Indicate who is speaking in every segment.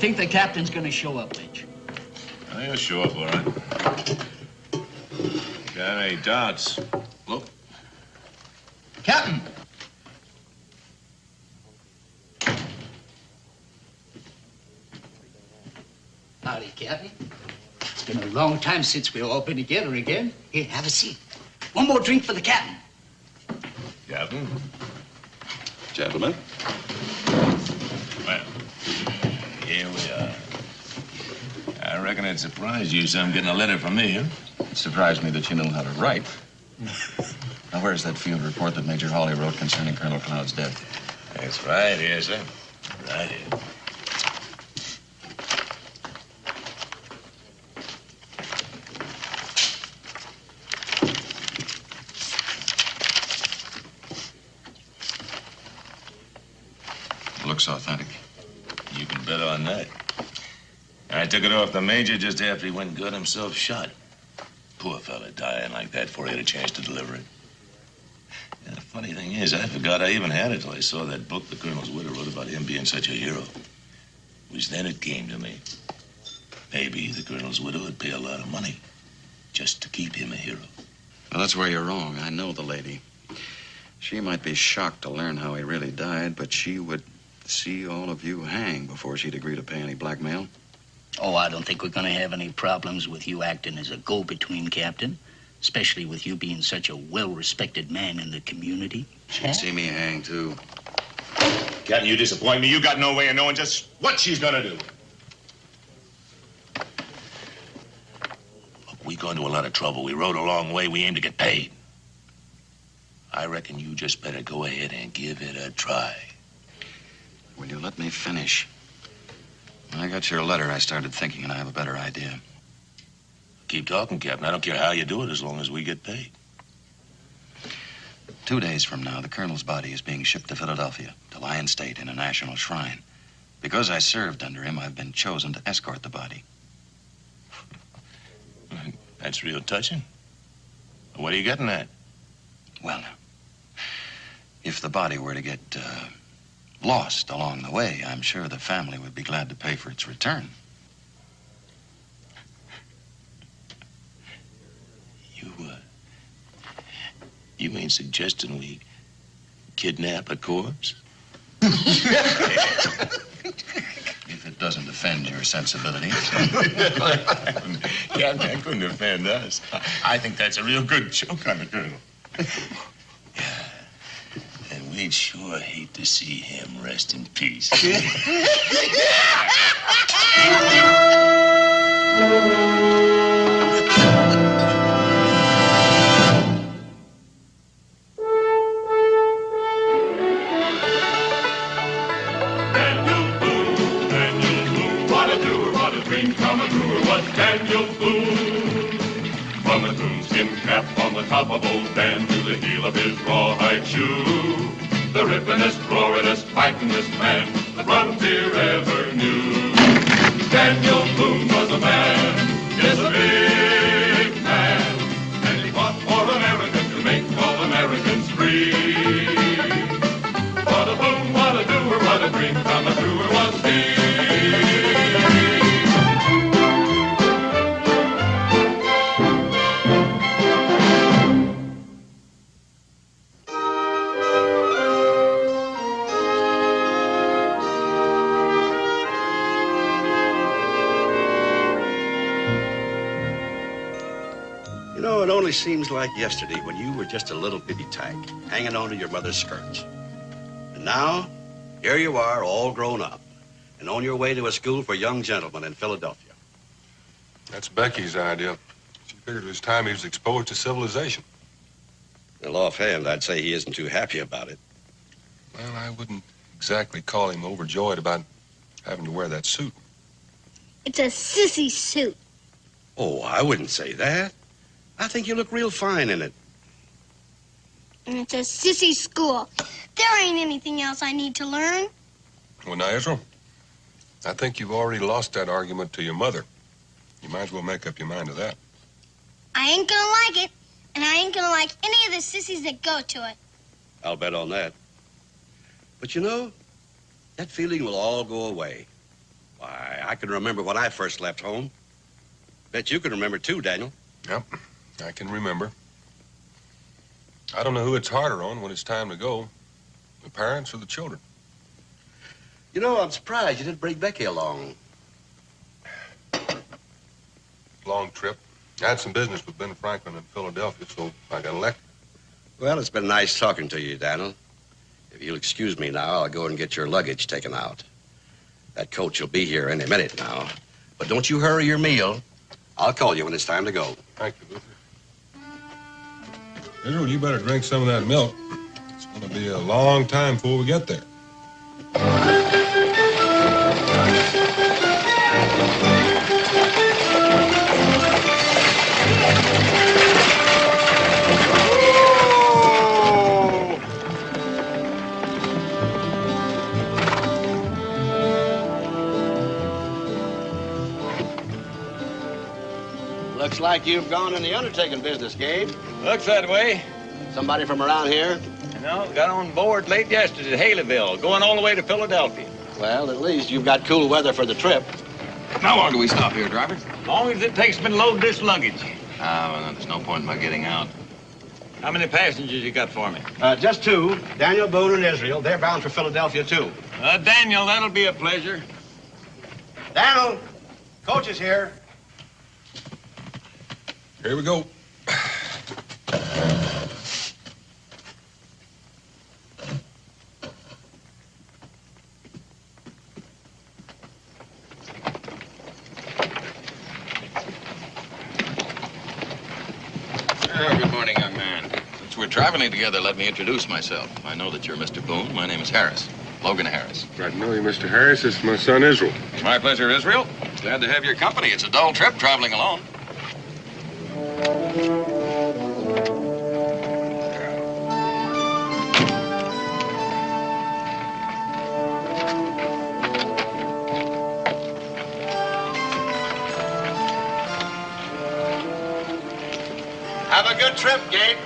Speaker 1: think the captain's gonna show up, Lynch?
Speaker 2: Oh, he'll show up, all right. Got any doubts? Look.
Speaker 1: Captain! Howdy, Captain. It's been a long time since we've all been together again. Here, have a seat. One more drink for the captain.
Speaker 2: Captain?
Speaker 3: Gentlemen.
Speaker 2: Well, here we are. I reckon it surprised you some getting a letter from me, huh?
Speaker 3: It surprised me that you know how to write. Now, where's that field report that Major Hawley wrote concerning Colonel Cloud's death?
Speaker 2: It's right here, sir. Right here.
Speaker 3: Looks authentic.
Speaker 2: You can bet on that. I took it off the major just after he went and got himself shot. Poor fella dying like that before he had a chance to deliver it. And the funny thing is, I forgot I even had it till I saw that book the colonel's widow wrote about him being such a hero. It was then it came to me. Maybe the colonel's widow would pay a lot of money just to keep him a hero.
Speaker 3: Well, that's where you're wrong. I know the lady. She might be shocked to learn how he really died, but she would see all of you hang before she'd agree to pay any blackmail.
Speaker 1: Oh, I don't think we're gonna have any problems with you acting as a go-between, Captain. Especially with you being such a well-respected man in the community.
Speaker 3: She'd see me hang, too.
Speaker 2: Captain, you disappoint me. You got no way of knowing just what she's gonna do. Look, we got into a lot of trouble. We rode a long way. We aim to get paid. I reckon you just better go ahead and give it a try.
Speaker 3: Will you let me finish? When I got your letter, I started thinking, and I have a better idea.
Speaker 2: Keep talking, Captain. I don't care how you do it as long as we get paid.
Speaker 3: 2 days from now, the colonel's body is being shipped to Philadelphia to lie in state in a national shrine. Because I served under him, I've been chosen to escort the body.
Speaker 2: That's real touching. What are you getting at?
Speaker 3: Well, now, if the body were to get lost along the way, I'm sure the family would be glad to pay for its return.
Speaker 2: You ain't suggesting we kidnap a corpse?
Speaker 3: If it doesn't offend your sensibilities.
Speaker 2: Captain, that couldn't offend us. I think that's a real good joke on the colonel. Yeah. And we'd sure hate to see him rest in peace.
Speaker 4: Daniel Boone. From a coonskin cap on the top of old Dan to the heel of his rawhide shoe, the rippenest, roaringest, fightingest man the frontier ever knew. Daniel Boone was a man, yes, a big man, and he fought for America to make all Americans free. What a Boone, what a doer, what a dream come a truer was he.
Speaker 5: You know, it only seems like yesterday when you were just a little bitty tyke, hanging on to your mother's skirts. And now, here you are, all grown up, and on your way to a school for young gentlemen in Philadelphia.
Speaker 6: That's Becky's idea. She figured it was time he was exposed to civilization.
Speaker 5: Well, offhand, I'd say he isn't too happy about it.
Speaker 6: Well, I wouldn't exactly call him overjoyed about having to wear that suit.
Speaker 7: It's a sissy suit.
Speaker 5: Oh, I wouldn't say that. I think you look real fine in it.
Speaker 7: And it's a sissy school. There ain't anything else I need to learn.
Speaker 6: Well, now, Israel, I think you've already lost that argument to your mother. You might as well make up your mind to that.
Speaker 7: I ain't gonna like it, and I ain't gonna like any of the sissies that go to it.
Speaker 5: I'll bet on that. But you know, that feeling will all go away Why, I can remember when I first left home. Bet you can remember too, Daniel.
Speaker 6: Yep, I can remember. I don't know who it's harder on when it's time to go, the parents or the children.
Speaker 5: You know, I'm surprised you didn't bring Becky along.
Speaker 6: Long trip. I had some business with Ben Franklin in Philadelphia, so I got elected.
Speaker 5: Well, it's been nice talking to you, Daniel. If you'll excuse me now, I'll go and get your luggage taken out. That coach will be here any minute now. But don't you hurry your meal. I'll call you when it's time to go.
Speaker 6: Thank you, Luther. Israel, you better drink some of that milk. It's going to be a long time before we get there.
Speaker 5: Looks like you've gone in the undertaking business, Gabe.
Speaker 8: Looks that way.
Speaker 5: Somebody from around here?
Speaker 8: No, got on board late yesterday at Haleyville, going all the way to Philadelphia.
Speaker 5: Well, at least you've got cool weather for the trip.
Speaker 3: How long do we stop here, driver?
Speaker 8: As long as it takes me to load this luggage.
Speaker 3: Well, there's no point in my getting out.
Speaker 8: How many passengers you got for me?
Speaker 5: Just two. Daniel, Boone, and Israel. They're bound for Philadelphia, too.
Speaker 8: Daniel, that'll be a pleasure.
Speaker 5: Daniel, coach is here.
Speaker 6: Here we go.
Speaker 3: Good morning, young man. Since we're traveling together, let me introduce myself. I know that you're Mr. Boone. My name is Harris. Logan Harris.
Speaker 6: Glad to know you, Mr. Harris. It's my son, Israel.
Speaker 3: My pleasure, Israel. Glad to have your company. It's a dull trip traveling alone.
Speaker 5: Have a good trip, Gabe.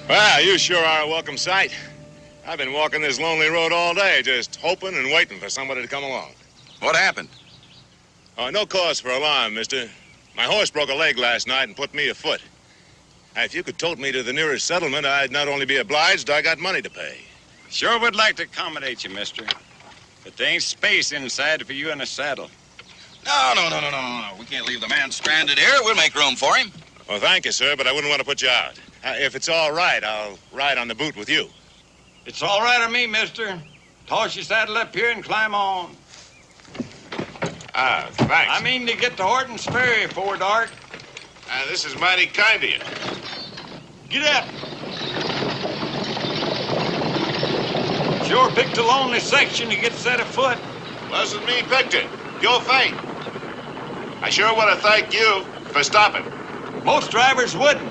Speaker 2: Well, you sure are a welcome sight. I've been walking this lonely road all day, just hoping and waiting for somebody to come along.
Speaker 3: What happened?
Speaker 2: Oh, no cause for alarm, mister. My horse broke a leg last night and put me afoot. If you could tote me to the nearest settlement, I'd not only be obliged, I got money to pay.
Speaker 8: Sure would like to accommodate you, mister. But there ain't space inside for you in a saddle.
Speaker 3: No. We can't leave the man stranded here. We'll make room for him.
Speaker 2: Well, thank you, sir, but I wouldn't want to put you out. If it's all right, I'll ride on the boot with you.
Speaker 8: It's all right on me, mister. Toss your saddle up here and climb on.
Speaker 2: Thanks.
Speaker 8: I mean to get to Horton's Ferry before dark.
Speaker 2: This is mighty kind of you.
Speaker 8: Get up. Sure picked a lonely section to get set afoot.
Speaker 2: Wasn't me picked it. Your fate. I sure want to thank you for stopping.
Speaker 8: Most drivers wouldn't.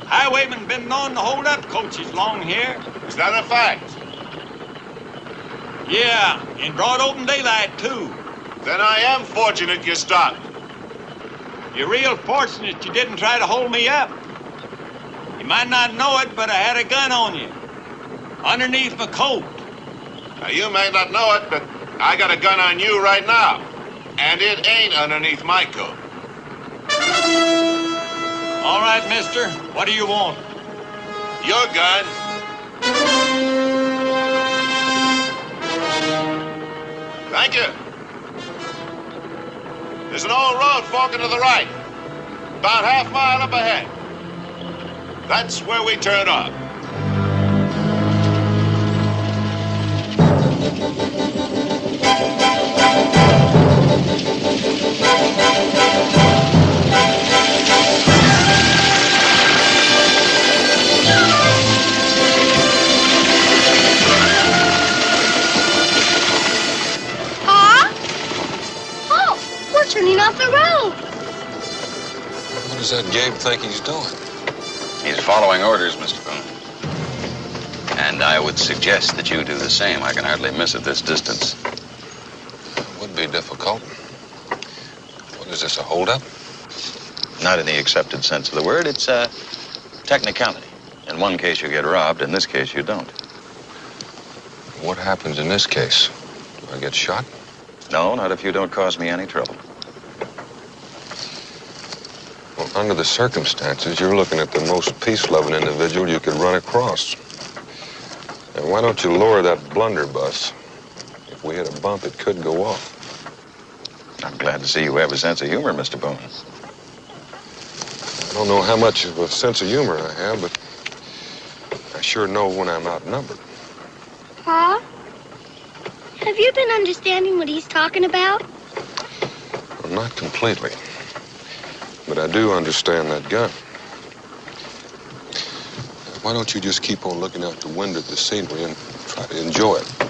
Speaker 8: Highwaymen been known to hold up coaches long here.
Speaker 2: Is that a fact?
Speaker 8: Yeah, in broad open daylight, too.
Speaker 2: Then I am fortunate you stopped.
Speaker 8: You're real fortunate you didn't try to hold me up. You might not know it, but I had a gun on you. Underneath my coat.
Speaker 2: Now, you may not know it, but I got a gun on you right now. And it ain't underneath my coat.
Speaker 8: All right, mister. What do you want?
Speaker 2: Your gun. Thank you. There's an old road forking to the right. About half mile up ahead. That's where we turn up.
Speaker 7: Turning off the road.
Speaker 6: What does that Gabe think he's doing?
Speaker 3: He's following orders, Mr. Boone. And I would suggest that you do the same. I can hardly miss at this distance.
Speaker 6: It would be difficult. What is this, a holdup?
Speaker 3: Not in the accepted sense of the word. It's a technicality. In one case, you get robbed. In this case, you don't.
Speaker 6: What happens in this case? Do I get shot?
Speaker 3: No, not if you don't cause me any trouble.
Speaker 6: Well, under the circumstances, you're looking at the most peace-loving individual you could run across. And why don't you lower that blunderbuss? If we hit a bump, it could go off.
Speaker 3: I'm glad to see you have a sense of humor, Mr. Boone.
Speaker 6: I don't know how much of a sense of humor I have, but I sure know when I'm outnumbered.
Speaker 7: Pa? Have you been understanding what he's talking about?
Speaker 6: Well, not completely. But I do understand that gun. Why don't you just keep on looking out the window at the scenery and try to enjoy it?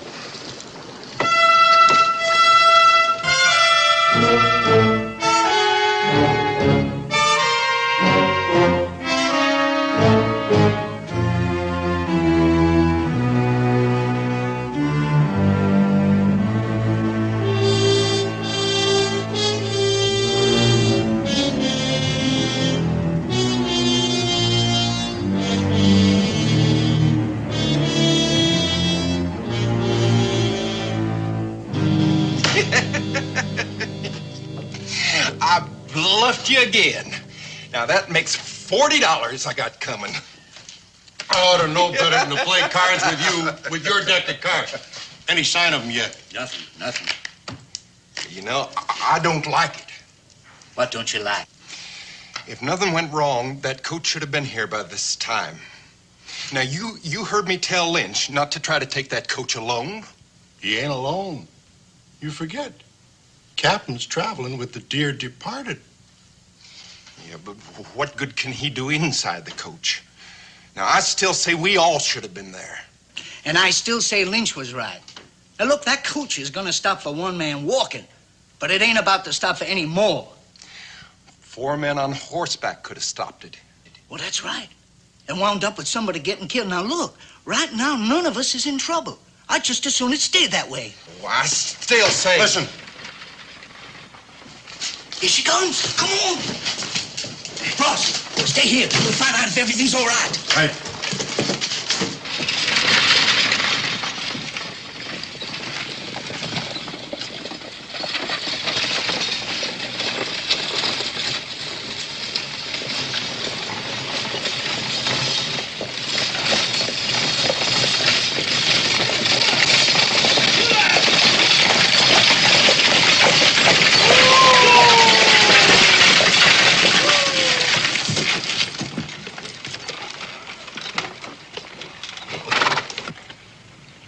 Speaker 9: You again. Now that makes $40 I got coming.
Speaker 10: I ought to know better than to play cards with you with your deck of cards. Any sign of them yet?
Speaker 1: Nothing.
Speaker 9: You know, I don't like it.
Speaker 1: What don't you like?
Speaker 9: If nothing went wrong, that coach should have been here by this time. Now, you heard me tell Lynch not to try to take that coach alone.
Speaker 10: He ain't alone. You forget. Captain's traveling with the dear departed.
Speaker 9: Yeah, but what good can he do inside the coach? Now, I still say we all should have been there.
Speaker 1: And I still say Lynch was right. Now, look, that coach is going to stop for one man walking, but it ain't about to stop for any more.
Speaker 9: 4 men on horseback could have stopped it.
Speaker 1: Well, that's right. And wound up with somebody getting killed. Now, look, right now, none of us is in trouble. I'd just as soon it stayed that way.
Speaker 9: Well, I still say...
Speaker 10: Listen.
Speaker 1: Here she comes. Come on. Ross, stay here. We'll find out if everything's all right.
Speaker 10: Right.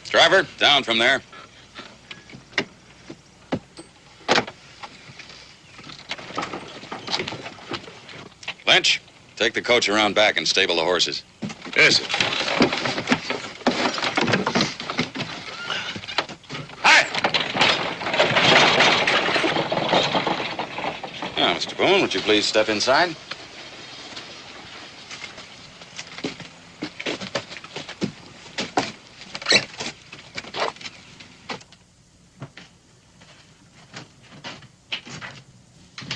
Speaker 3: Driver, down from there. Lynch, take the coach around back and stable the horses.
Speaker 2: Yes, sir.
Speaker 3: Now, Mr. Boone, would you please step inside?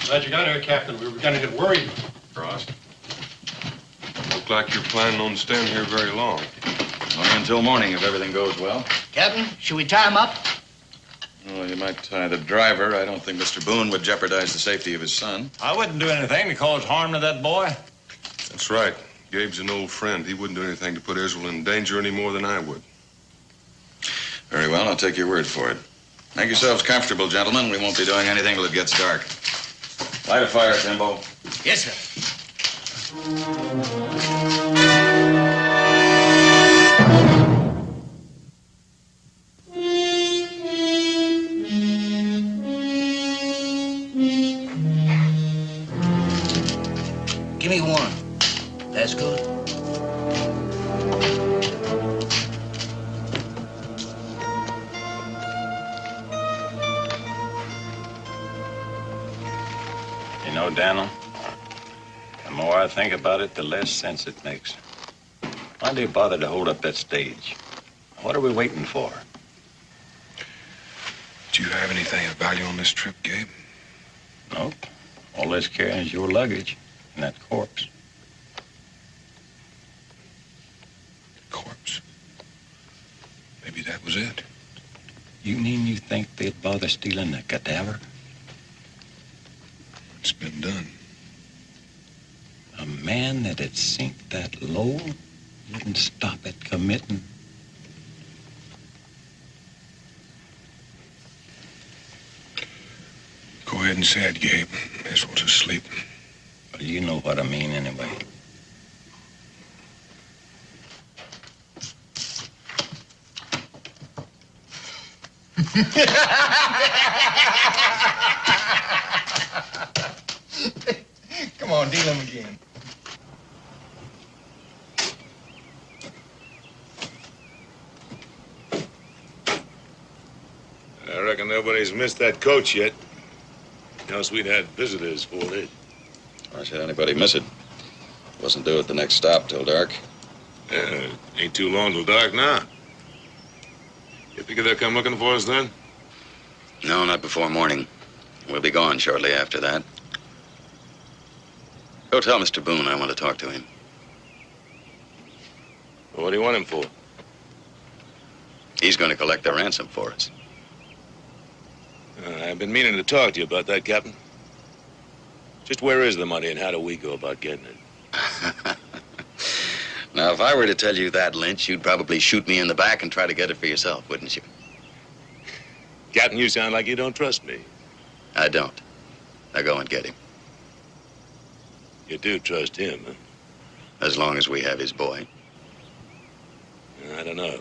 Speaker 10: Glad you got here, Captain. We were going to get worried.
Speaker 6: Frost. Look like you're planning on staying here very long.
Speaker 3: Only until morning, if everything goes well.
Speaker 1: Captain, should we tie him up?
Speaker 3: Well, you might tie the driver. I don't think Mr. Boone would jeopardize the safety of his son.
Speaker 8: I wouldn't do anything to cause harm to that boy.
Speaker 6: That's right. Gabe's an old friend. He wouldn't do anything to put Israel in danger any more than I would.
Speaker 3: Very well, I'll take your word for it. Make yourselves comfortable, gentlemen. We won't be doing anything till it gets dark. Light a fire, Timbo.
Speaker 1: Yes, sir. Give me one. That's good.
Speaker 8: You know, Daniel, the more I think about it, the less sense it makes. Why do you bother to hold up that stage? What are we waiting for?
Speaker 6: Do you have anything of value on this trip, Gabe?
Speaker 8: Nope. All this carrying is your luggage and that corpse.
Speaker 6: Corpse? Maybe that was it.
Speaker 8: You mean you think they'd bother stealing a cadaver?
Speaker 6: It's been done.
Speaker 8: A man that'd sink that low wouldn't stop at committing.
Speaker 6: Go ahead and say it, Gabe. May as well just sleep.
Speaker 8: Well, you know what I mean anyway.
Speaker 9: Come on, deal him again.
Speaker 2: I reckon nobody's missed that coach yet. Else we'd had visitors for it.
Speaker 3: Why should anybody miss it? Wasn't due at the next stop till dark.
Speaker 2: Yeah, ain't too long till dark now. You figure they'll come looking for us then?
Speaker 3: No, not before morning. We'll be gone shortly after that. Go tell Mr. Boone I want to talk to him.
Speaker 2: Well, what do you want him for?
Speaker 3: He's going to collect the ransom for us.
Speaker 2: I've been meaning to talk to you about that, Captain. Just where is the money and how do we go about getting it?
Speaker 3: Now, if I were to tell you that, Lynch, you'd probably shoot me in the back and try to get it for yourself, wouldn't you?
Speaker 2: Captain, you sound like you don't trust me.
Speaker 3: I don't. Now go and get him.
Speaker 2: You do trust him, huh?
Speaker 3: As long as we have his boy.
Speaker 2: I don't know.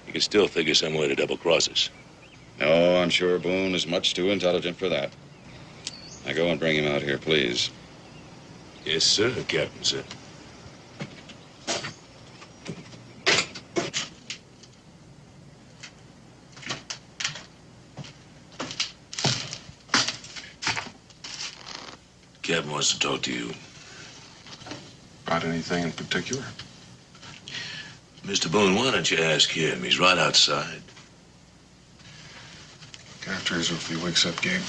Speaker 2: You could still figure some way to double-cross us.
Speaker 3: No, I'm sure Boone is much too intelligent for that. Now go and bring him out here, please.
Speaker 2: Yes, sir, Captain, sir. Captain wants to talk to you.
Speaker 6: About anything in particular?
Speaker 2: Mr. Boone, why don't you ask him? He's right outside.
Speaker 6: Look after us if he wakes up, Gabe.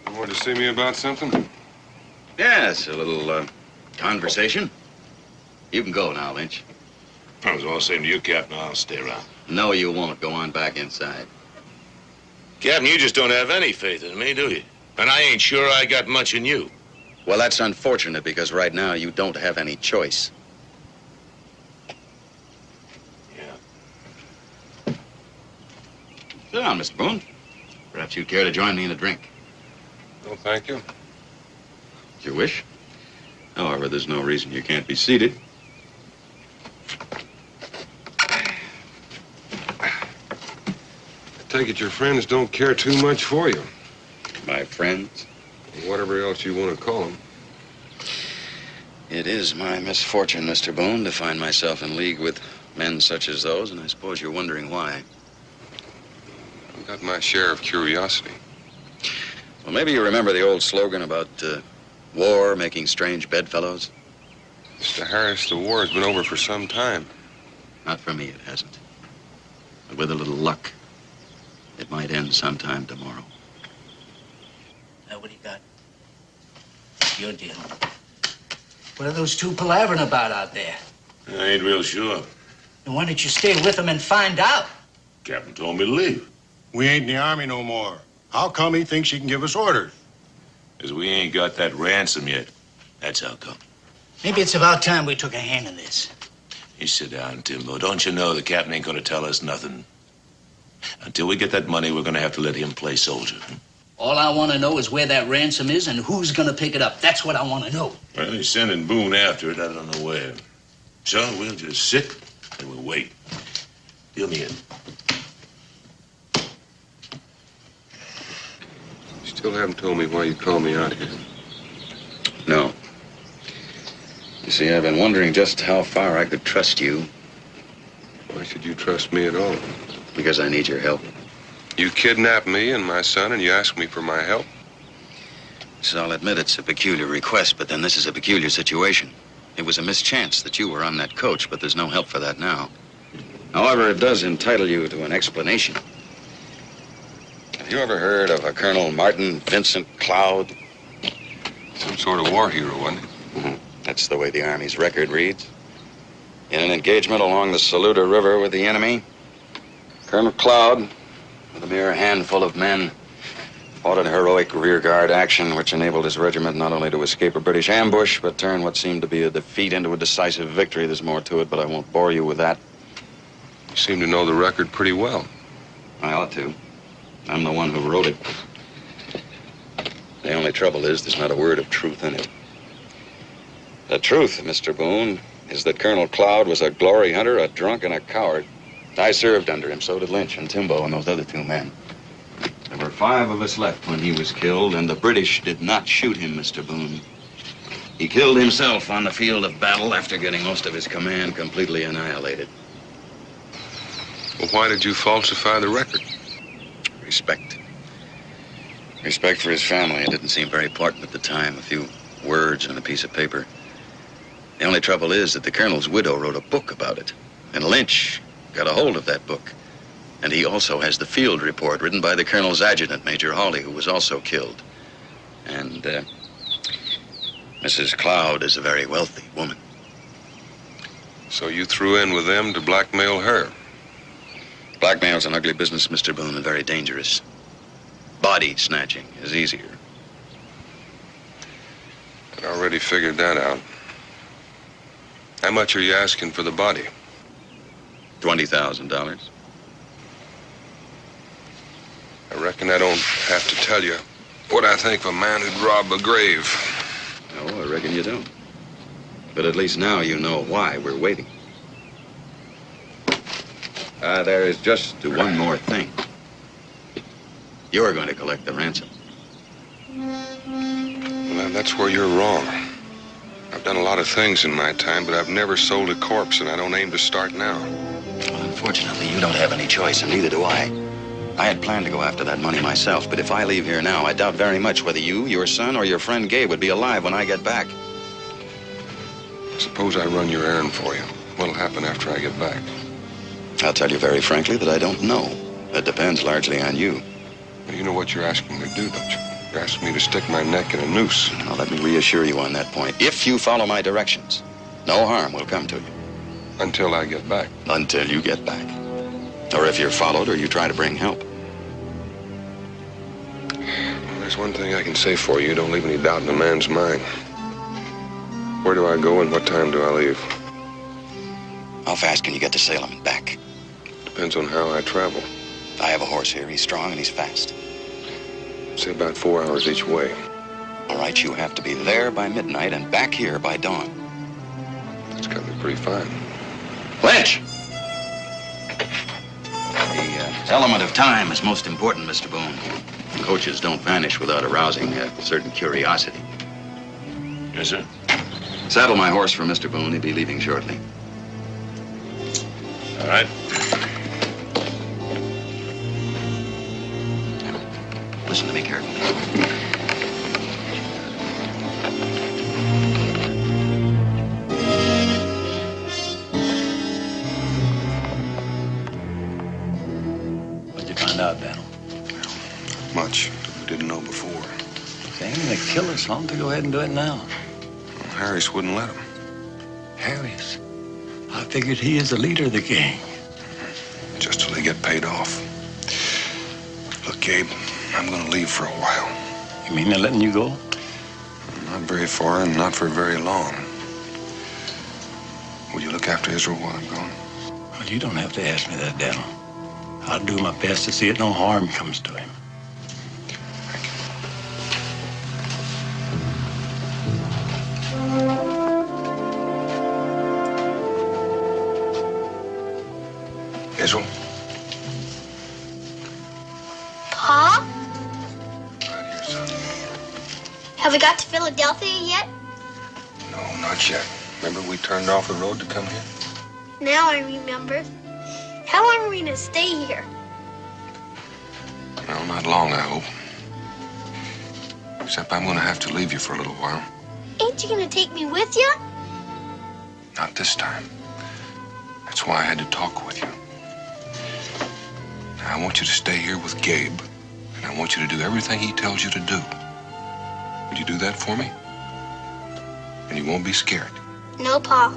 Speaker 10: You wanted to see me about something?
Speaker 3: Yes, a little, conversation. You can go now, Lynch.
Speaker 2: I was all the same to you, Captain. I'll stay around.
Speaker 3: No, you won't. Go on back inside.
Speaker 2: Captain, you just don't have any faith in me, do you? And I ain't sure I got much in you.
Speaker 3: Well, that's unfortunate because right now you don't have any choice.
Speaker 2: Yeah.
Speaker 3: Sit down, Mr. Boone. Perhaps you'd care to join me in a drink.
Speaker 10: No, thank you.
Speaker 3: If you wish. However, there's no reason you can't be seated.
Speaker 10: I take it your friends don't care too much for you.
Speaker 3: My friends?
Speaker 10: Whatever else you want to call them.
Speaker 3: It is my misfortune, Mr. Boone, to find myself in league with men such as those, and I suppose you're wondering why.
Speaker 10: I've got my share of curiosity.
Speaker 3: Well, maybe you remember the old slogan about war making strange bedfellows?
Speaker 10: Mr. Harris, the war has been over for some time.
Speaker 3: Not for me, it hasn't. But with a little luck, it might end sometime tomorrow.
Speaker 1: Now, what do you got? Your deal. What are those two palavering about out there?
Speaker 2: I ain't real sure.
Speaker 1: And why don't you stay with them and find out?
Speaker 2: Captain told me to leave.
Speaker 10: We ain't in the Army no more. How come he thinks he can give us orders?
Speaker 2: 'Cause we ain't got that ransom yet. That's how come.
Speaker 1: Maybe it's about time we took a hand in this.
Speaker 2: You sit down, Timbo. Don't you know the captain ain't gonna tell us nothing? Until we get that money, we're gonna have to let him play soldier.
Speaker 1: All I want to know is where that ransom is and who's going to pick it up. That's what I want to know.
Speaker 2: Well, he's sending Boone after it. I don't know where. So we'll just sit and we'll wait. Deal me in.
Speaker 6: You still haven't told me why you called me out here.
Speaker 3: No. You see, I've been wondering just how far I could trust you.
Speaker 6: Why should you trust me at all?
Speaker 3: Because I need your help.
Speaker 6: You kidnapped me and my son, and you asked me for my help?
Speaker 3: So I'll admit it's a peculiar request, but then this is a peculiar situation. It was a mischance that you were on that coach, but there's no help for that now. However, it does entitle you to an explanation. Have you ever heard of a Colonel Martin Vincent Cloud?
Speaker 6: Some sort of war hero, wasn't he?
Speaker 3: Mm-hmm. That's the way the Army's record reads. In an engagement along the Saluda River with the enemy, Colonel Cloud, with a mere handful of men, fought an heroic rearguard action which enabled his regiment not only to escape a British ambush, but turn what seemed to be a defeat into a decisive victory. There's more to it, but I won't bore you with that.
Speaker 6: You seem to know the record pretty well.
Speaker 3: I ought to. I'm the one who wrote it. The only trouble is there's not a word of truth in it. The truth, Mr. Boone, is that Colonel Cloud was a glory hunter, a drunk, and a coward. I served under him, so did Lynch and Timbo and those other two men. There were 5 of us left when he was killed, and the British did not shoot him, Mr. Boone. He killed himself on the field of battle after getting most of his command completely annihilated.
Speaker 6: Well, why did you falsify the record?
Speaker 3: Respect. Respect for his family. It didn't seem very important at the time. A few words on a piece of paper. The only trouble is that the Colonel's widow wrote a book about it, and Lynch got a hold of that book. And he also has the field report written by the Colonel's adjutant, Major Hawley, who was also killed. And Mrs. Cloud is a very wealthy woman.
Speaker 6: So you threw in with them to blackmail her?
Speaker 3: Blackmail's an ugly business, Mr. Boone, and very dangerous. Body snatching is easier.
Speaker 6: I already figured that out. How much are you asking for the body?
Speaker 3: $20,000.
Speaker 6: I reckon I don't have to tell you what I think of a man who'd rob a grave.
Speaker 3: No, I reckon you don't. But at least now you know why we're waiting. There is just one more thing. You're going to collect the ransom.
Speaker 6: Well, that's where you're wrong. I've done a lot of things in my time, but I've never sold a corpse, and I don't aim to start now.
Speaker 3: Well, unfortunately, you don't have any choice, and neither do I. I had planned to go after that money myself, but if I leave here now, I doubt very much whether you, your son, or your friend Gabe would be alive when I get back.
Speaker 6: Suppose I run your errand for you. What'll happen after I get back?
Speaker 3: I'll tell you very frankly that I don't know. It depends largely on you.
Speaker 6: Well, you know what you're asking me to do, don't you? You're asking me to stick my neck in a noose.
Speaker 3: Now, let me reassure you on that point. If you follow my directions, no harm will come to you.
Speaker 6: Until I get back.
Speaker 3: Until you get back. Or if you're followed or you try to bring help.
Speaker 6: Well, there's one thing I can say for you. Don't leave any doubt in a man's mind. Where do I go and what time do I leave?
Speaker 3: How fast can you get to Salem and back?
Speaker 6: Depends on how I travel.
Speaker 3: I have a horse here. He's strong and he's fast.
Speaker 6: Say about 4 hours each way.
Speaker 3: All right, you have to be there by midnight and back here by dawn.
Speaker 6: That's got me pretty fine.
Speaker 3: Lynch! The element of time is most important, Mr. Boone. Coaches don't vanish without arousing a certain curiosity.
Speaker 2: Yes, sir.
Speaker 3: Saddle my horse for Mr. Boone. He'll be leaving shortly.
Speaker 2: All right.
Speaker 3: Now, listen to me carefully.
Speaker 1: What'd you find out, Battle?
Speaker 6: Much we didn't know before.
Speaker 1: They ain't gonna kill us. Why don't they go ahead and do it now?
Speaker 6: Well, Harris wouldn't let him.
Speaker 1: Harris? I figured he is the leader of the gang.
Speaker 6: Just till they get paid off. Look, Gabe, I'm gonna leave for a while.
Speaker 1: You mean they're letting you go?
Speaker 6: Not very far and not for very long. Will you look after Israel while I'm gone?
Speaker 1: Well, you don't have to ask me that, Daniel. I'll do my best to see that no harm comes to him.
Speaker 6: Thank you. Israel?
Speaker 7: Pa?
Speaker 6: Right here, son.
Speaker 7: Have we got to Philadelphia yet?
Speaker 6: No, not yet. Remember we turned off the road to come here?
Speaker 7: Now I remember. How long are we gonna stay here?
Speaker 6: No, not long, I hope. Except I'm gonna have to leave you for a little while.
Speaker 7: Ain't you gonna take me with you?
Speaker 6: Not this time. That's why I had to talk with you. Now, I want you to stay here with Gabe, and I want you to do everything he tells you to do. Would you do that for me? And you won't be scared.
Speaker 7: No, Pa.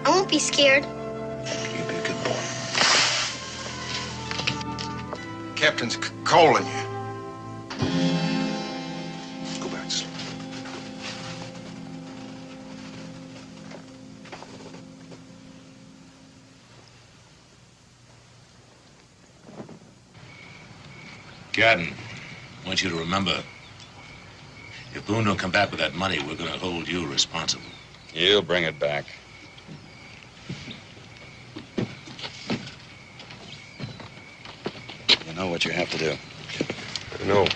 Speaker 7: I won't be scared.
Speaker 6: You be a good boy.
Speaker 9: Captain's calling you.
Speaker 6: Go back to sleep.
Speaker 2: Captain, I want you to remember, if Boone don't come back with that money, we're going to hold you responsible.
Speaker 3: You'll bring it back. You know what you have to do.
Speaker 6: No.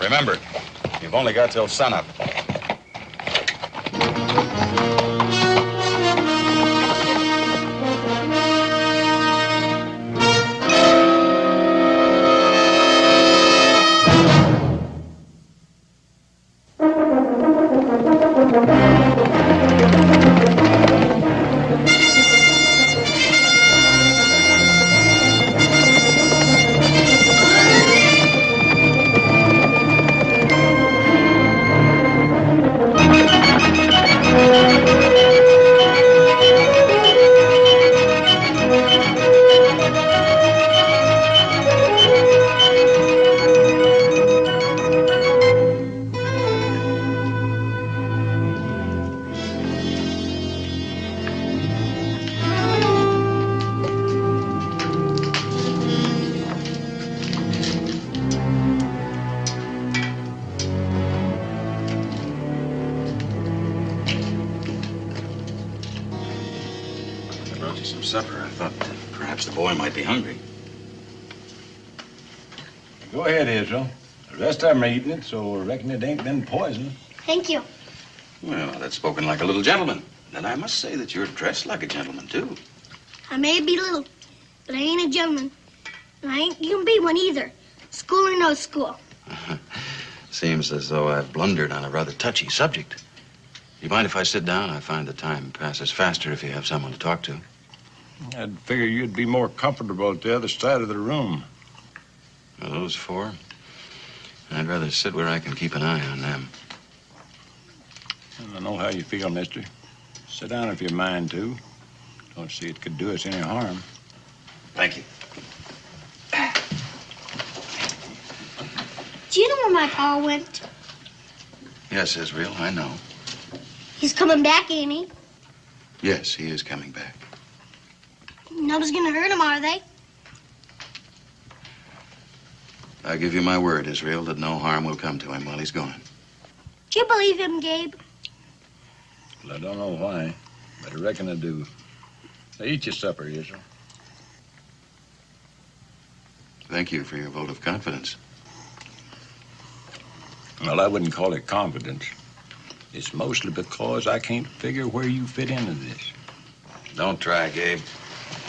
Speaker 3: Remember, you've only got till sunup. Supper. I thought perhaps the boy might be hungry.
Speaker 8: Go ahead, Israel. The rest of them are eating it, so I reckon it ain't been poisoned.
Speaker 7: Thank you.
Speaker 3: Well, that's spoken like a little gentleman. And I must say that you're dressed like a gentleman, too.
Speaker 7: I may be little, but I ain't a gentleman. And I ain't gonna be one either. School or no school.
Speaker 3: Seems as though I've blundered on a rather touchy subject. You mind if I sit down? I find the time passes faster if you have someone to talk to.
Speaker 8: I'd figure you'd be more comfortable at the other side of the room.
Speaker 3: Well, those four, I'd rather sit where I can keep an eye on them.
Speaker 8: I know how you feel, mister. Sit down if you mind to. Don't see it could do us any harm.
Speaker 3: Thank you.
Speaker 7: Do you know where my pa went?
Speaker 3: Yes, Israel, I know.
Speaker 7: He's coming back, ain't he?
Speaker 3: Yes, he is coming back.
Speaker 7: Nobody's gonna hurt him, are they?
Speaker 3: I give you my word, Israel, that no harm will come to him while he's gone.
Speaker 7: Do you believe him, Gabe?
Speaker 8: Well, I don't know why, but I reckon I do. Now, eat your supper, Israel.
Speaker 3: Thank you for your vote of confidence.
Speaker 8: Well, I wouldn't call it confidence. It's mostly because I can't figure where you fit into this.
Speaker 3: Don't try, Gabe.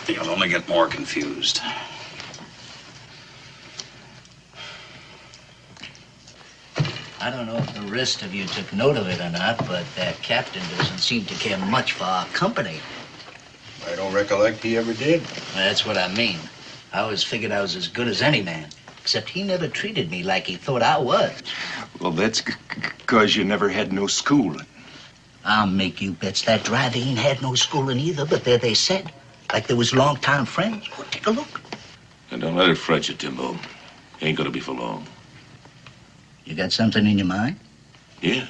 Speaker 3: You'll only get more confused.
Speaker 1: I don't know if the rest of you took note of it or not, but that captain doesn't seem to care much for our company.
Speaker 10: I don't recollect he ever did.
Speaker 1: That's what I mean. I always figured I was as good as any man, except he never treated me like he thought I was.
Speaker 10: Well, that's because you never had no schooling.
Speaker 1: I'll make you bets that driver ain't had no schooling either, but there they said. Like they was long-time friends. Oh, take a look.
Speaker 2: And don't let it fret you, Timbo. Ain't gonna be for long.
Speaker 1: You got something in your mind?
Speaker 2: Yeah.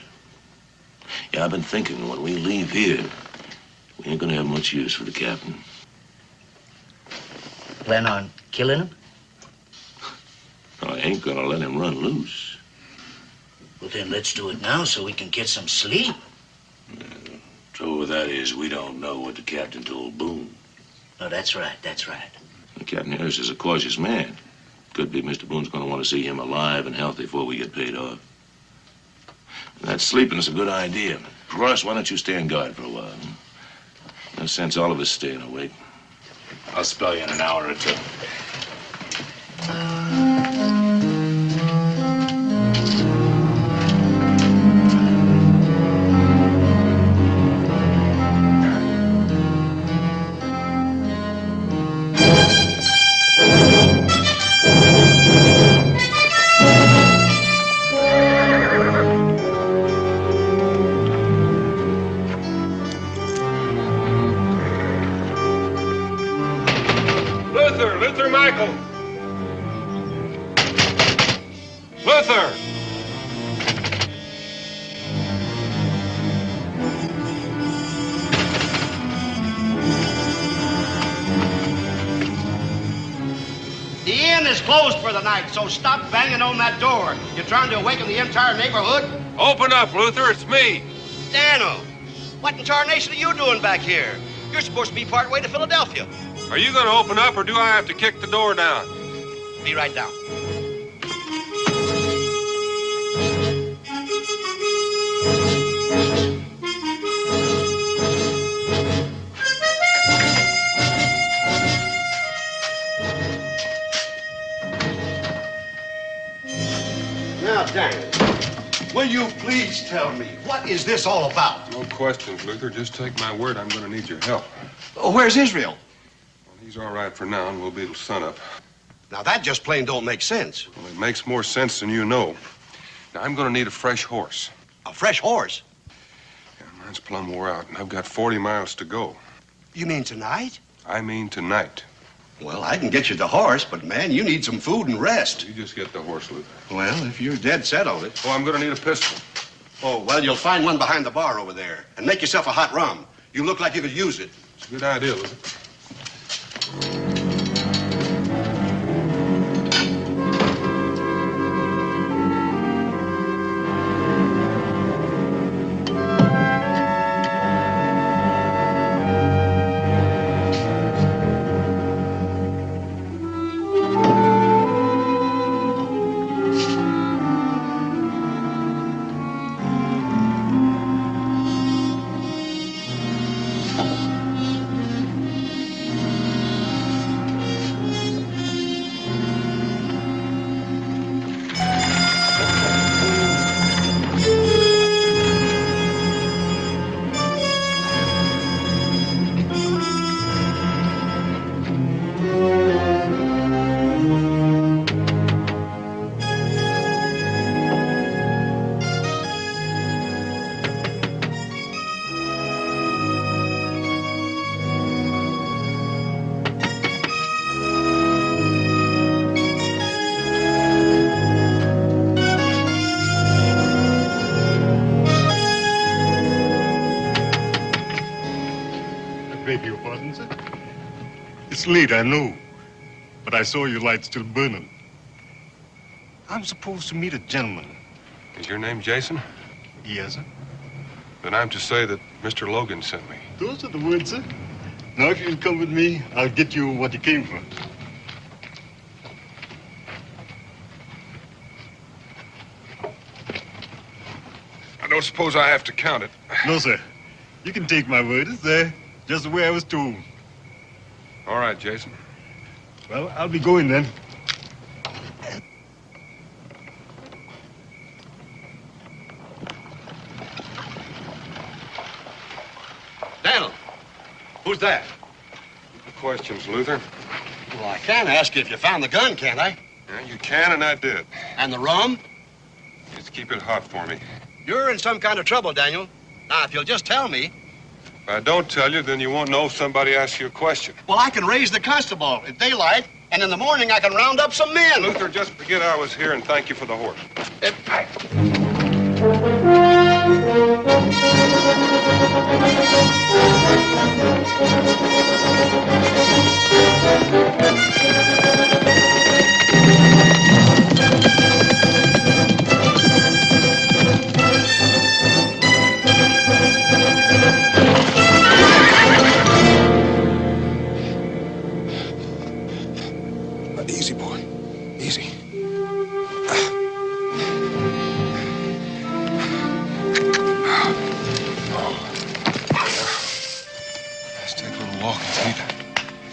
Speaker 2: Yeah, I've been thinking when we leave here, we ain't gonna have much use for the captain.
Speaker 1: Plan on killing him?
Speaker 2: I ain't gonna let him run loose.
Speaker 1: Well, then let's do it now so we can get some sleep.
Speaker 2: Trouble with that is we don't know what the captain told Boone.
Speaker 1: Oh, that's right, that's right.
Speaker 2: The Captain Harris is a cautious man. Could be Mr. Boone's going to want to see him alive and healthy before we get paid off. And that sleeping is a good idea. Ross, why don't you stay on guard for a while? No sense all of us staying awake.
Speaker 11: I'll spell you in an hour or two.
Speaker 6: Luther Michael! Luther!
Speaker 5: The inn is closed for the night, so stop banging on that door. You're trying to awaken the entire neighborhood?
Speaker 6: Open up, Luther. It's me.
Speaker 5: Daniel, what in tarnation are you doing back here? You're supposed to be part way to Philadelphia.
Speaker 6: Are you going to open up, or do I have to kick the door down?
Speaker 5: Be right down. Now, Daniel, will you please tell me, what is this all about?
Speaker 6: No questions, Luther. Just take my word I'm going to need your help.
Speaker 5: Oh, where's Israel?
Speaker 6: Well, he's all right for now, and we'll be till sunup.
Speaker 5: Now, that just plain don't make sense.
Speaker 6: Well, it makes more sense than you know. Now, I'm going to need a fresh horse.
Speaker 5: A fresh horse?
Speaker 6: Yeah, mine's plumb wore out, and I've got 40 miles to go.
Speaker 5: You mean tonight?
Speaker 6: I mean tonight.
Speaker 5: Well, I can get you the horse, but, man, you need some food and rest.
Speaker 6: You just get the horse, Luther.
Speaker 5: Well, if you're dead set on it.
Speaker 6: Oh, I'm going to need a pistol.
Speaker 5: Oh, well, you'll find one behind the bar over there. And make yourself a hot rum. You look like you could use it.
Speaker 6: It's a good idea, Luther.
Speaker 12: It's late, I know, but I saw your light still burning. I'm supposed to meet a gentleman.
Speaker 6: Is your name Jason?
Speaker 12: Yes, sir.
Speaker 6: Then I'm to say that Mr. Logan sent me.
Speaker 12: Those are the words, sir. Now, if you'll come with me, I'll get you what you came for.
Speaker 6: I don't suppose I have to count it.
Speaker 12: No, sir. You can take my word. It's there, just the way I was told.
Speaker 6: All right, Jason.
Speaker 12: Well, I'll be going then.
Speaker 5: Daniel, who's that?
Speaker 6: No questions, Luther.
Speaker 5: Well, I can ask you if you found the gun, can't I?
Speaker 6: Yeah, you can, and I did.
Speaker 5: And the rum?
Speaker 6: Just keep it hot for me.
Speaker 5: You're in some kind of trouble, Daniel. Now, if you'll just tell me.
Speaker 6: If I don't tell you, then you won't know if somebody asks you a question.
Speaker 5: Well, I can raise the constable at daylight, and in the morning I can round up some men.
Speaker 6: Luther, just forget I was here and thank you for the horse. Easy, boy. Easy. Let's take a little walk and see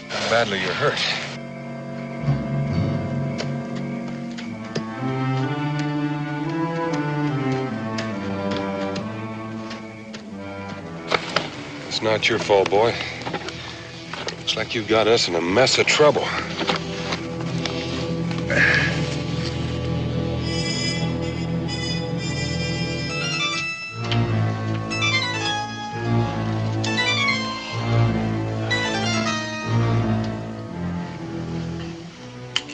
Speaker 6: how badly you're hurt. It's not your fault, boy. Looks like you got us in a mess of trouble.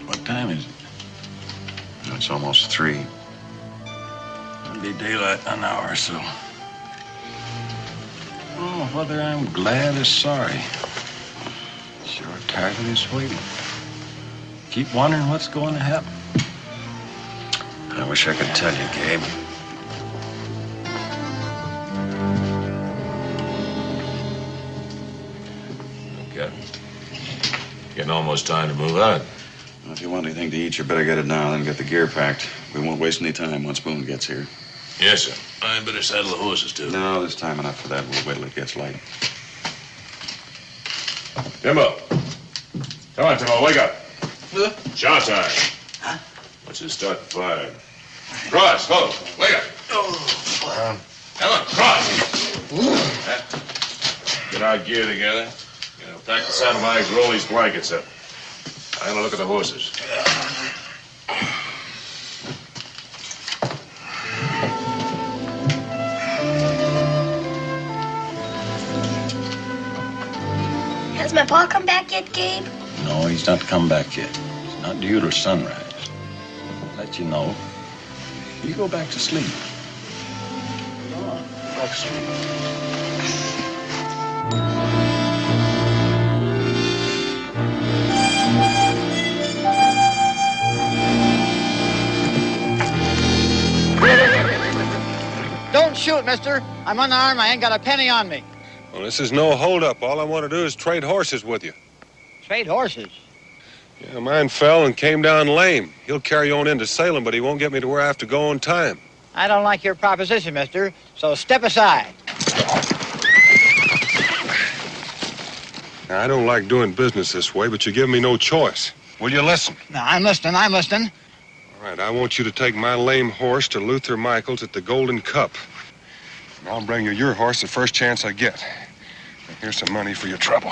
Speaker 2: What time is it?
Speaker 3: It's almost 3.
Speaker 2: It'll be daylight in an hour or so. Oh, whether I'm glad or sorry. Sure tired of this waiting. Keep wondering what's going to happen.
Speaker 3: I wish I could tell you, Gabe.
Speaker 2: Getting almost time to move out.
Speaker 3: Well, if you want anything to eat, you better get it now, then get the gear packed. We won't waste any time once Boone gets here.
Speaker 2: Yes, sir. I better saddle the horses, too.
Speaker 3: No, there's time enough for that. We'll wait till it gets light.
Speaker 2: Timbo. Come on, Timbo, wake up.
Speaker 1: Huh?
Speaker 2: Shower time.
Speaker 1: Huh?
Speaker 2: Let's just start the fire. Cross, go. Wake up. Come on, cross. Get our gear together. Pack the saddlebags, roll these blankets up. I'm gonna look at the horses.
Speaker 7: Has my pa come back yet, Gabe?
Speaker 2: No, he's not come back yet. He's not due till sunrise. I'll let you know. You go back to sleep. Go on, go back to sleep.
Speaker 13: Don't shoot, mister. I'm unarmed. I ain't got a penny on me.
Speaker 6: Well, this is no holdup. All I want to do is trade horses with you.
Speaker 13: Trade horses?
Speaker 6: Yeah, mine fell and came down lame. He'll carry on into Salem, but he won't get me to where I have to go on time.
Speaker 13: I don't like your proposition, mister, so step aside.
Speaker 6: Now, I don't like doing business this way, but you give me no choice. Will you listen?
Speaker 13: Now, I'm listening. All
Speaker 6: right, I want you to take my lame horse to Luther Michaels at the Golden Cup. And I'll bring you your horse the first chance I get. And here's some money for your trouble.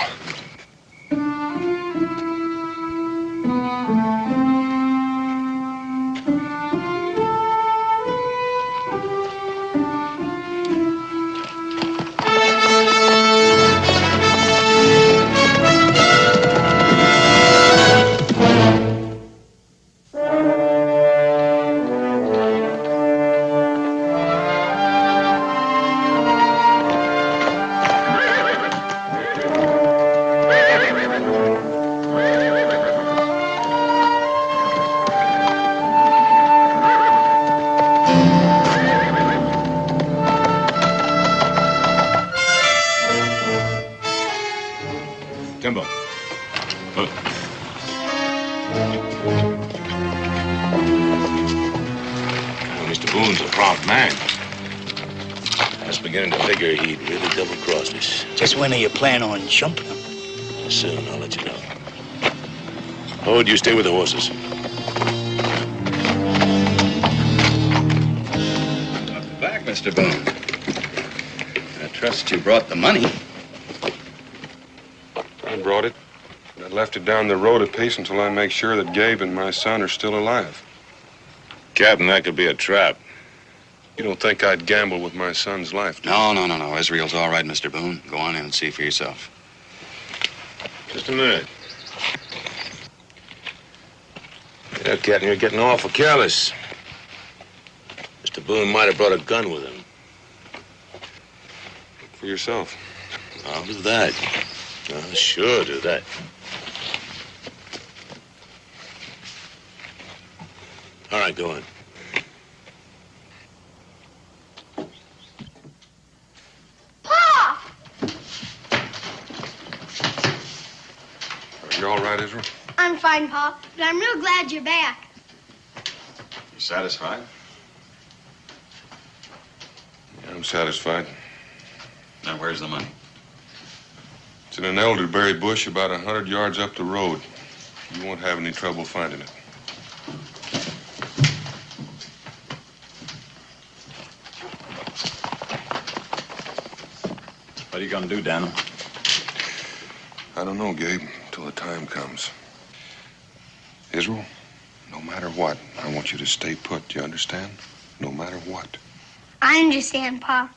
Speaker 2: Timbo. Look. Well, Mr. Boone's a prompt man. I was beginning to figure he'd really double-cross us.
Speaker 1: Just when do you plan on jumping him?
Speaker 2: Soon, I'll let you know. Hode, you stay with the horses.
Speaker 3: Welcome back, Mr. Boone. I trust you brought the money.
Speaker 6: I brought it. I left it down the road a piece until I make sure that Gabe and my son are still alive.
Speaker 2: Captain, that could be a trap.
Speaker 6: You don't think I'd gamble with my son's life, do you?
Speaker 3: No. Israel's all right, Mr. Boone. Go on in and see for yourself.
Speaker 2: Just a minute. Yeah, Captain, you're getting awful careless. Mr. Boone might have brought a gun with him.
Speaker 6: For yourself.
Speaker 2: I'll do that. I'll sure do that. All right, go on.
Speaker 7: Pa!
Speaker 6: You all right, Israel?
Speaker 7: I'm fine, Pa, but I'm real glad you're back.
Speaker 2: You satisfied?
Speaker 6: Yeah, I'm satisfied.
Speaker 3: Now, where's the money?
Speaker 6: It's in an elderberry bush about 100 yards up the road. You won't have any trouble finding it.
Speaker 11: What are you gonna do, Daniel?
Speaker 6: I don't know, Gabe, till the time comes. Israel, no matter what, I want you to stay put, you understand? No matter what.
Speaker 7: I understand, Pa.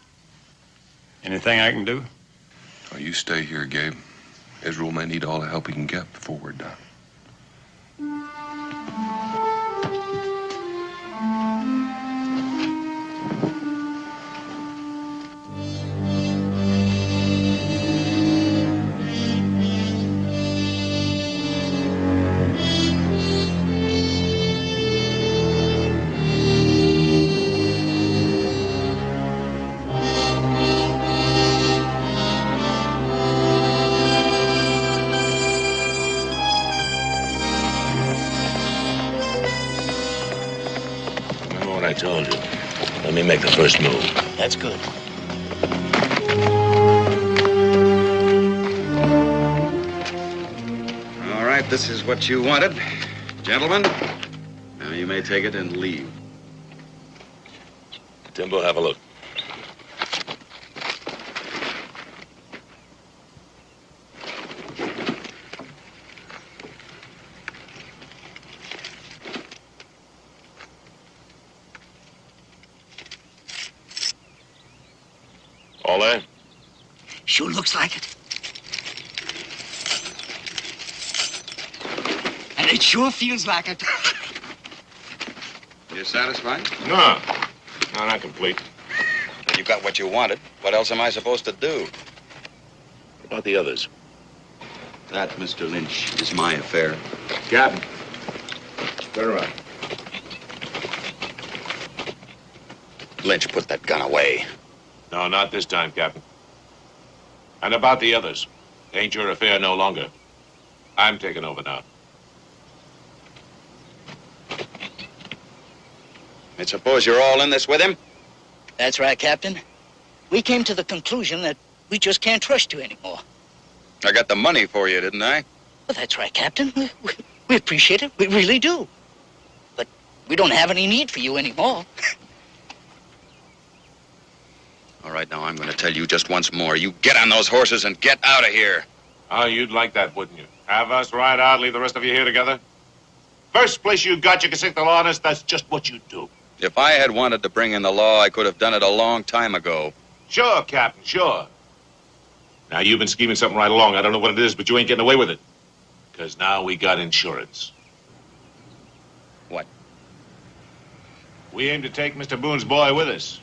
Speaker 11: Anything I can do?
Speaker 6: Oh, you stay here, Gabe. Israel may need all the help he can get before we're done.
Speaker 2: I told you. Let me make the first move.
Speaker 1: That's good.
Speaker 3: All right, this is what you wanted. Gentlemen, now you may take it and leave.
Speaker 2: Timbo, have a look. All there?
Speaker 1: Sure looks like it. And it sure feels like it.
Speaker 3: You satisfied?
Speaker 2: No. No, not complete.
Speaker 3: You got what you wanted. What else am I supposed to do?
Speaker 2: What about the others?
Speaker 3: That, Mr. Lynch, is my affair.
Speaker 2: Captain. Turn around.
Speaker 3: Lynch, put that gun away.
Speaker 2: No, not this time, Captain. And about the others. Ain't your affair no longer. I'm taking over now.
Speaker 3: And suppose you're all in this with him?
Speaker 1: That's right, Captain. We came to the conclusion that we just can't trust you anymore.
Speaker 3: I got the money for you, didn't I?
Speaker 1: Well, that's right, Captain. We appreciate it. We really do. But we don't have any need for you anymore.
Speaker 3: All right, now I'm going to tell you just once more. You get on those horses and get out of here.
Speaker 2: Oh, you'd like that, wouldn't you? Have us ride out, leave the rest of you here together? First place you got, you can stick the law on us. That's just what you do.
Speaker 3: If I had wanted to bring in the law, I could have done it a long time ago.
Speaker 2: Sure, Captain, sure. Now, you've been scheming something right along. I don't know what it is, but you ain't getting away with it. Because now we got insurance.
Speaker 3: What?
Speaker 2: We aim to take Mr. Boone's boy with us.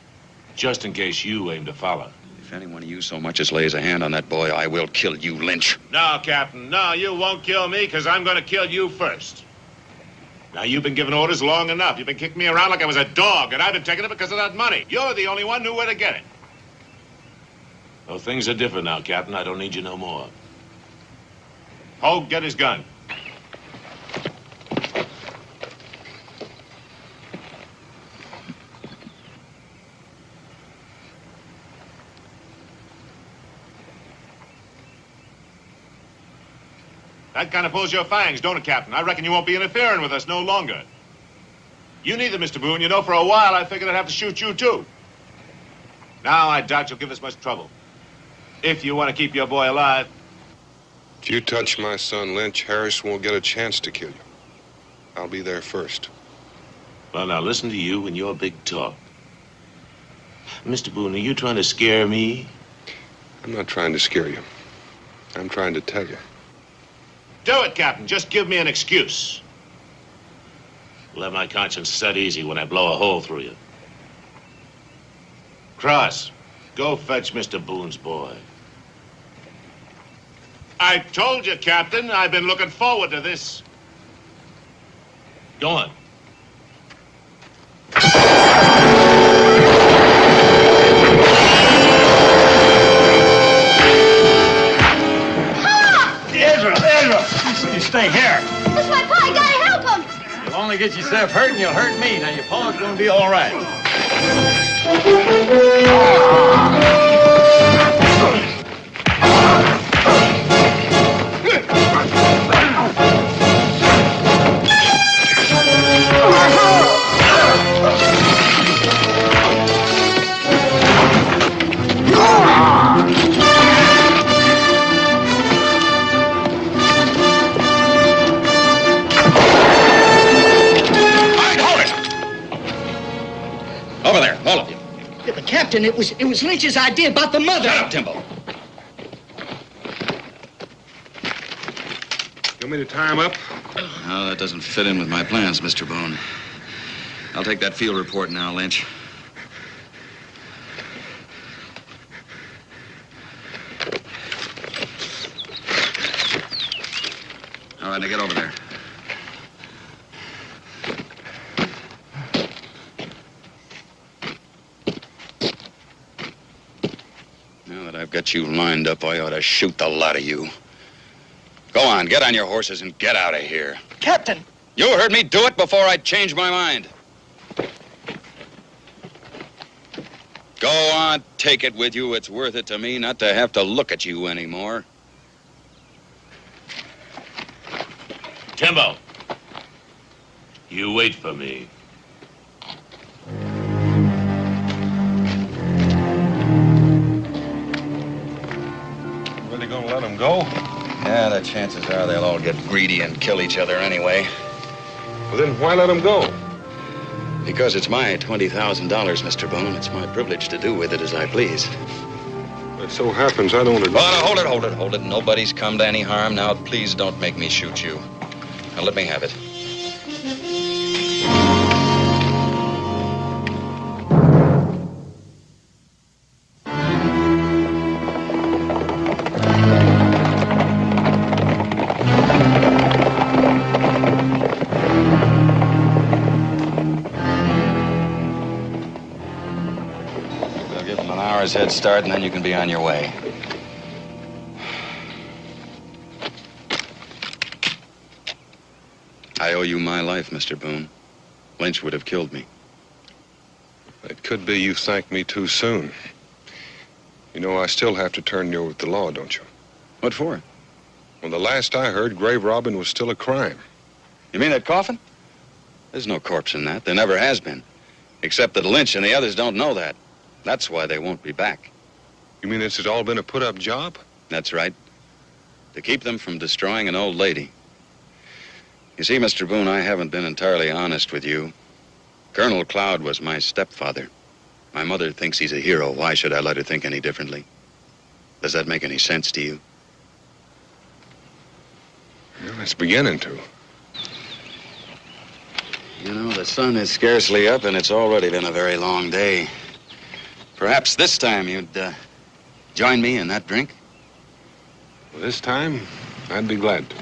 Speaker 2: Just in case you aim to follow.
Speaker 3: If any one of you so much as lays a hand on that boy, I will kill you, Lynch.
Speaker 2: No, Captain, no, you won't kill me, because I'm going to kill you first. Now, you've been giving orders long enough. You've been kicking me around like I was a dog, and I've been taking it because of that money. You're the only one who knew where to get it. Well, things are different now, Captain. I don't need you no more. Hogue, get his gun. That kind of pulls your fangs, don't it, Captain? I reckon you won't be interfering with us no longer. You neither, Mr. Boone. You know, for a while, I figured I'd have to shoot you, too. Now, I doubt you'll give us much trouble. If you want to keep your boy alive.
Speaker 6: If you touch my son, Lynch, Harris won't get a chance to kill you. I'll be there first.
Speaker 2: Well, now, listen to you and your big talk. Mr. Boone, are you trying to scare me?
Speaker 6: I'm not trying to scare you. I'm trying to tell you.
Speaker 2: Do it, Captain. Just give me an excuse. Let my conscience set easy when I blow a hole through you. Cross, go fetch Mr. Boone's boy. I told you, Captain, I've been looking forward to this. Go on.
Speaker 8: Ezra! You stay here.
Speaker 7: That's my pa. You gotta help him.
Speaker 11: You'll only get yourself hurt and you'll hurt me. Now, your pa's gonna be all right.
Speaker 3: Over there, all of you.
Speaker 14: Yeah, but Captain, it was Lynch's idea about the mother.
Speaker 3: Shut up, Timbo.
Speaker 6: You want me to tie him up?
Speaker 3: No, that doesn't fit in with my plans, Mr. Boone. I'll take that field report now, Lynch. All right, now get over there. Now that I've got you lined up, I ought to shoot the lot of you. Go on, get on your horses and get out of here.
Speaker 14: Captain!
Speaker 3: You heard me do it before I changed my mind. Go on, take it with you. It's worth it to me not to have to look at you anymore.
Speaker 2: Timbo, you wait for me.
Speaker 6: Really gonna let him go?
Speaker 3: Yeah, the chances are they'll all get greedy and kill each other anyway.
Speaker 6: Well, then why let him go?
Speaker 3: Because it's my $20,000, Mr. Boone. It's my privilege to do with it as I please.
Speaker 6: It so happens I don't agree.
Speaker 3: Oh, hold it. Nobody's come to any harm. Now, please don't make me shoot you. Now, let me have it. We'll give them an hour's head start, and then you can be on your way. I owe you my life, Mr. Boone. Lynch would have killed me.
Speaker 6: It could be you thanked me too soon. You know, I still have to turn you over to the law, don't you?
Speaker 3: What for?
Speaker 6: Well, the last I heard, grave robbing was still a crime.
Speaker 3: You mean that coffin? There's no corpse in that. There never has been. Except that Lynch and the others don't know that. That's why they won't be back.
Speaker 6: You mean this has all been a put-up job?
Speaker 3: That's right. To keep them from destroying an old lady. You see, Mr. Boone, I haven't been entirely honest with you. Colonel Cloud was my stepfather. My mother thinks he's a hero. Why should I let her think any differently? Does that make any sense to you?
Speaker 6: Well, it's beginning to.
Speaker 3: You know, the sun is scarcely up, and it's already been a very long day. Perhaps this time you'd join me in that drink?
Speaker 6: Well, this time, I'd be glad to.